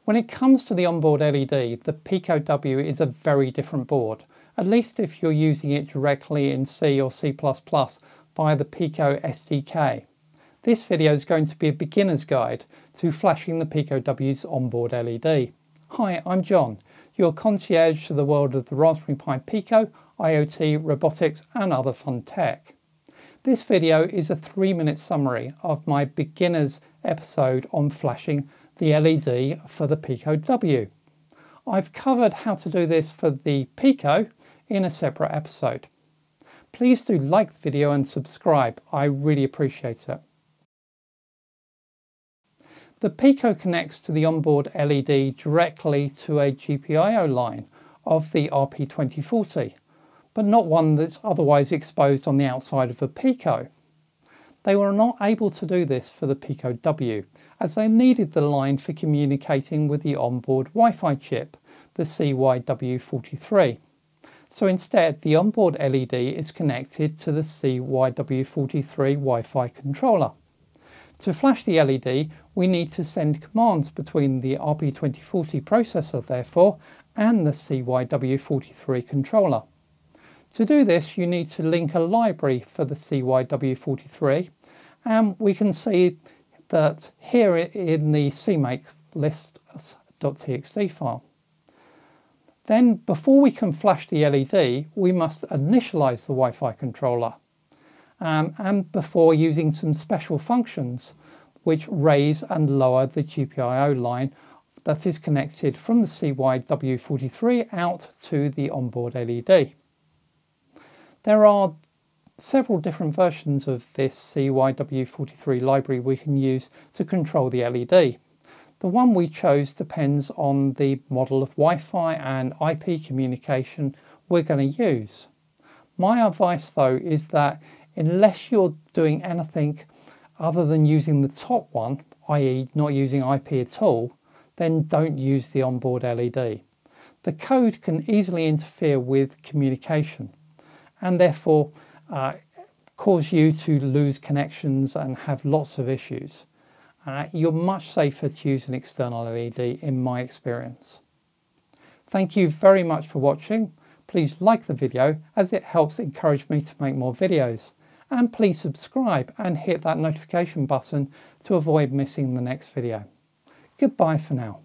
When it comes to the onboard LED, the Pico-w is a very different board, at least if you're using it directly in C or C++ via the Pico SDK. This video is going to be a beginner's guide to flashing the Pico-w's onboard LED. Hi, I'm John, your concierge to the world of the Raspberry Pi Pico, IoT, robotics and other fun tech. This video is a 3-minute summary of my beginner's episode on flashing the LED for the Pico-w. I've covered how to do this for the Pico in a separate episode. Please do like the video and subscribe, I really appreciate it. The Pico connects to the onboard LED directly to a GPIO line of the RP2040, but not one that's otherwise exposed on the outside of a Pico. They were not able to do this for the Pico-w, as they needed the line for communicating with the onboard Wi-Fi chip, the CYW43. So instead, the onboard LED is connected to the CYW43 Wi-Fi controller. To flash the LED, we need to send commands between the RP2040 processor, therefore, and the CYW43 controller. To do this, you need to link a library for the CYW43, and we can see that here in the cmake list.txt file. Then, before we can flash the LED, we must initialize the Wi-Fi controller, and before using some special functions which raise and lower the GPIO line that is connected from the CYW43 out to the onboard LED. There are several different versions of this CYW43 library we can use to control the LED. The one we chose depends on the model of Wi-Fi and IP communication we're going to use. My advice though is that unless you're doing anything other than using the top one, i.e. not using IP at all, then don't use the onboard LED. The code can easily interfere with communication and therefore cause you to lose connections and have lots of issues. You're much safer to use an external LED in my experience. Thank you very much for watching. Please like the video as it helps encourage me to make more videos. And please subscribe and hit that notification button to avoid missing the next video. Goodbye for now.